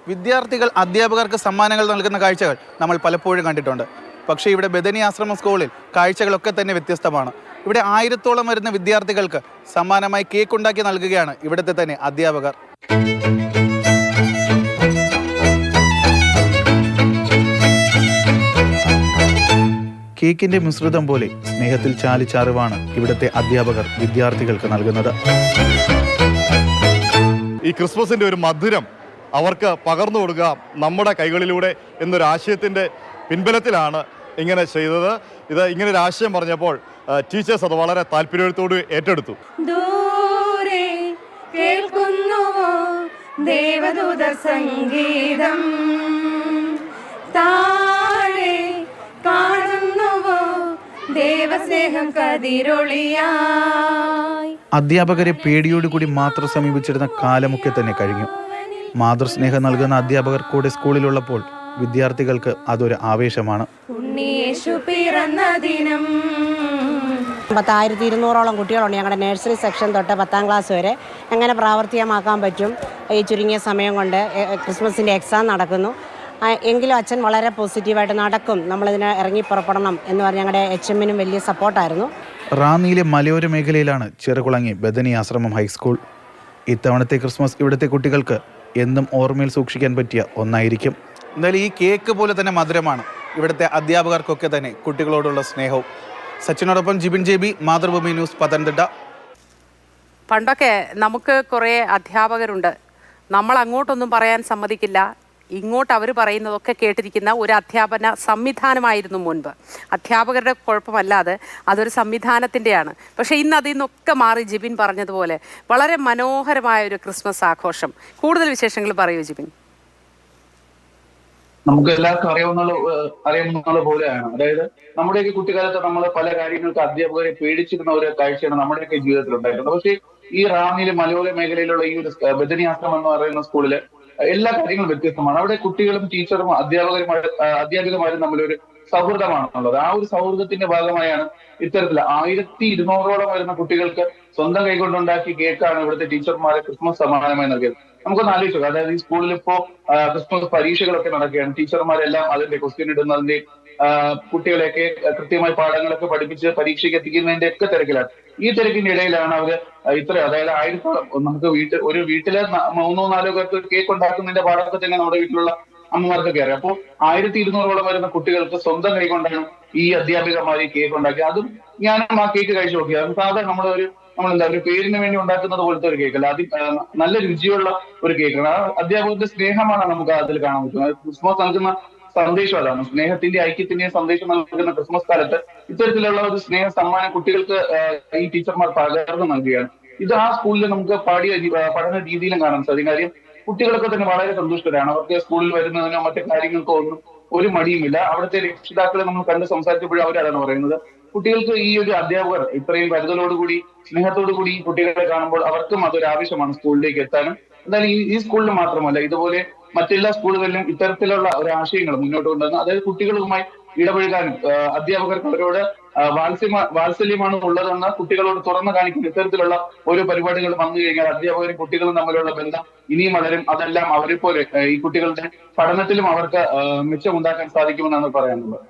വിദ്യാർത്ഥികൾ അധ്യാപകർക്ക് സമ്മാനങ്ങൾ നൽകുന്ന കാഴ്ചകൾ നമ്മൾ പലപ്പോഴും കണ്ടിട്ടുണ്ട്. പക്ഷേ ഇവിടെ ബദനി ആശ്രമ സ്കൂളിൽ കാഴ്ചകളൊക്കെ തന്നെ വ്യത്യസ്തമാണ്. ഇവിടെ 1000-ഓളം വരുന്ന വിദ്യാർത്ഥികൾക്ക് സമ്മാനമായി കേക്ക് ഉണ്ടാക്കി നൽകുകയാണ് ഇവിടുത്തെ തന്നെ അധ്യാപകർ. കേക്കിന്റെ മിശ്രിതം പോലെ സ്നേഹത്തിൽ ചാലിച്ച അറിവാണ് ഇവിടുത്തെ അധ്യാപകർ വിദ്യാർത്ഥികൾക്ക് നൽകുന്നത്. ഈ ക്രിസ്മസിന്റെ ഒരു മധുരം അവർക്ക് പകർന്നു കൊടുക്കുക നമ്മുടെ കൈകളിലൂടെ എന്നൊരു ആശയത്തിന്റെ പിൻബലത്തിലാണ് ഇങ്ങനെ ചെയ്തത്. ഇത് ഇങ്ങനെ ഒരു ആശയം പറഞ്ഞപ്പോൾ ടീച്ചേഴ്സ് അത് വളരെ താല്പര്യത്തോട് ഏറ്റെടുത്തു. ദൂരെ കേൾക്കുന്നുവോ ദേവദൂത സംഗീതം, താഴെ കാണുന്നുവോ ദേവസ്നേഹം കതിരൊളിയായി. അധ്യാപകരെ പേടിയോടുകൂടി മാത്രം സമീപിച്ചിരുന്ന കാലമൊക്കെ തന്നെ കഴിഞ്ഞു. മാതൃസ്നേഹം നൽകുന്ന അധ്യാപകർ കൂടെ സ്കൂളിലുള്ളപ്പോൾ വിദ്യാർത്ഥികൾക്ക് അതൊരു ആവേശമാണ്. 1200-ഓളം കുട്ടികളുണ്ട് ഞങ്ങളുടെ നഴ്സറി സെക്ഷൻ തൊട്ട് 10ാം ക്ലാസ് വരെ. എങ്ങനെ പ്രാവർത്തികമാക്കാൻ പറ്റും ഈ ചുരുങ്ങിയ സമയം കൊണ്ട്? ക്രിസ്മസിൻ്റെ എക്സാം നടക്കുന്നു. എങ്കിലും അച്ഛൻ വളരെ പോസിറ്റീവായിട്ട് നടക്കും, നമ്മളിതിനെ ഇറങ്ങി പുറപ്പെടണം എന്ന് പറഞ്ഞ് ഞങ്ങളുടെ HM-നും വലിയ സപ്പോർട്ടായിരുന്നു. റാന്നിയിലെ മലയോര മേഖലയിലാണ് ചെറുകുളങ്ങി ബദനി ആശ്രമം ഹൈസ്കൂൾ. ഇത്തവണത്തെ ക്രിസ്മസ് ഇവിടുത്തെ കുട്ടികൾക്ക് എന്നും ഓർമ്മയിൽ സൂക്ഷിക്കാൻ പറ്റിയ ഒന്നായിരിക്കും. എന്തായാലും ഈ കേക്ക് പോലെ തന്നെ മധുരമാണ് ഇവിടുത്തെ അധ്യാപകർക്കൊക്കെ തന്നെ കുട്ടികളോടുള്ള സ്നേഹവും. സച്ചിനോടൊപ്പം ജിബിൻ JB, മാതൃഭൂമി ന്യൂസ്, പത്തനംതിട്ട. പണ്ടൊക്കെ നമുക്ക് കുറേ അധ്യാപകരുണ്ട്, നമ്മൾ അങ്ങോട്ടൊന്നും പറയാൻ സമ്മതിക്കില്ല, ഇങ്ങോട്ട് അവർ പറയുന്നതൊക്കെ കേട്ടിരിക്കുന്ന ഒരു അധ്യാപന സംവിധാനമായിരുന്നു മുൻപ്. അധ്യാപകരുടെ കുഴപ്പമല്ലാതെ അതൊരു സംവിധാനത്തിൻ്റെയാണ്. പക്ഷേ ഇന്ന് അതിൽ നിന്നൊക്കെ മാറി ജിബിൻ പറഞ്ഞതുപോലെ വളരെ മനോഹരമായ ഒരു ക്രിസ്മസ് ആഘോഷം. കൂടുതൽ വിശേഷങ്ങൾ പറയൂ ജിബിൻ. നമുക്ക് എല്ലാവർക്കും അറിയാവുന്ന പോലെയാണ്. അതായത് നമ്മുടെയൊക്കെ കുട്ടിക്കാലത്ത് നമ്മൾ പല കാര്യങ്ങൾക്ക് അധ്യാപകരെ പേടിച്ചിരുന്ന ഒരു കാഴ്ചയാണ് നമ്മുടെയൊക്കെ ജീവിതത്തിൽ ഉണ്ടായിരുന്നത്. പക്ഷേ ഈ റാന്നിയിലെ മലയോര മേഖലയിലുള്ള ഈ ഒരു ബദനി ആശ്രമം എന്ന് പറയുന്ന സ്കൂളില് എല്ലാ കാര്യങ്ങളും വ്യത്യസ്തമാണ്. അവിടെ കുട്ടികളും ടീച്ചറും അധ്യാപികമാരും തമ്മിലൊരു സൗഹൃദമാണുള്ളത്. ആ ഒരു സൗഹൃദത്തിന്റെ ഭാഗമായാണ് ഇത്തരത്തിൽ 1200-ഓളം വരുന്ന കുട്ടികൾക്ക് സ്വന്തം കൈകൊണ്ടുണ്ടാക്കിയ കേക്കാണ് ഇവിടുത്തെ ടീച്ചർമാരെ ക്രിസ്മസ് സമ്മാനമായി നൽകിയത്. നമുക്കൊന്ന് ആലോചിച്ചു. അതായത് ഈ സ്കൂളിൽ ഇപ്പോ ക്രിസ്മസ് പരീക്ഷകളൊക്കെ നടക്കുകയാണ്. ടീച്ചർമാരെല്ലാം അതിന്റെ ക്വസ്റ്റ്യൻ ഇടുന്നതിന്റെ കുട്ടികളെയൊക്കെ കൃത്യമായി പാഠങ്ങളൊക്കെ പഠിപ്പിച്ച് പരീക്ഷയ്ക്ക് എത്തിക്കുന്നതിന്റെ ഒക്കെ തിരക്കിലാണ്. ഈ തിരക്കിന്റെ ഇടയിലാണ് അവര് അതായത് 1000-ഓളം നമുക്ക് ഒരു വീട്ടിലെ 3-4 പേർക്ക് കേക്ക് ഉണ്ടാക്കുന്നതിന്റെ പാഠമൊക്കെ തന്നെ നമ്മുടെ വീട്ടിലുള്ള അമ്മമാർക്കൊക്കെ അറിയാം. അപ്പോൾ 1200-ഓളം വരുന്ന കുട്ടികൾക്ക് സ്വന്തം കൈകൊണ്ടാണ് ഈ അധ്യാപികമാര് കേക്ക് ഉണ്ടാക്കി. അതും ഞാനും ആ കേക്ക് കഴിച്ചു നോക്കി. അത് സാധാരണ നമ്മളെന്താ ഒരു പേരിന് വേണ്ടി ഉണ്ടാക്കുന്നത് പോലത്തെ ഒരു കേക്കല്ല, നല്ല രുചിയുള്ള ഒരു കേക്കാണ്. ആ അധ്യാപകരുടെ സ്നേഹമാണ് നമുക്ക് അതിൽ കാണാൻ പറ്റുന്നത്. ക്രിസ്മസ് നൽകുന്ന സന്ദേശം അതാണ്. സ്നേഹത്തിന്റെ ഐക്യത്തിന്റെയും സന്ദേശം നൽകുന്ന ക്രിസ്മസ് കാലത്ത് ഇത്തരത്തിലുള്ള ഒരു സ്നേഹ സമ്മാനം കുട്ടികൾക്ക് ഈ ടീച്ചർമാർ പകർന്നു നൽകുകയാണ്. ഇത് ആ സ്കൂളിൽ നമുക്ക് പഠന രീതിയിലും കാണാൻ സാധിക്കും. കാര്യം കുട്ടികളൊക്കെ തന്നെ വളരെ സന്തുഷ്ടരാണ്. അവർക്ക് സ്കൂളിൽ വരുന്നതിനോ മറ്റു കാര്യങ്ങൾക്കോ ഒന്നും ഒരു മടിയുമില്ല. അവിടുത്തെ രക്ഷിതാക്കളെ നമ്മൾ കണ്ട് സംസാരിച്ചപ്പോഴും അവരതാണ് പറയുന്നത്. കുട്ടികൾക്ക് ഈ ഒരു അധ്യാപകർ ഇത്രയും കരുതലോടുകൂടി സ്നേഹത്തോടുകൂടി ഈ കുട്ടികളെ കാണുമ്പോൾ അവർക്കും അതൊരു ആവശ്യമാണ് സ്കൂളിലേക്ക് എത്താനും. എന്തായാലും ഈ സ്കൂളിൽ മാത്രമല്ല, ഇതുപോലെ മറ്റെല്ലാ സ്കൂളുകളിലും ഇത്തരത്തിലുള്ള ഒരു ആശയങ്ങൾ മുന്നോട്ട് കൊണ്ടുവന്ന് അതായത് കുട്ടികളുമായി ഇടപഴകാനും അധ്യാപകർക്ക് അവരോട് വാത്സല്യമാണ് ഉള്ളതെന്ന് കുട്ടികളോട് തുറന്നു കാണിക്കുന്ന ഇത്തരത്തിലുള്ള ഓരോ പരിപാടികൾ വന്നു കഴിഞ്ഞാൽ അധ്യാപകരും കുട്ടികളും തമ്മിലുള്ള ബന്ധം ഇനിയും വളരും. അതെല്ലാം അവരെ പോലെ ഈ കുട്ടികളുടെ പഠനത്തിലും അവർക്ക് മെച്ചമുണ്ടാക്കാൻ സാധിക്കുമെന്നാണ് പറയാനുള്ളത്.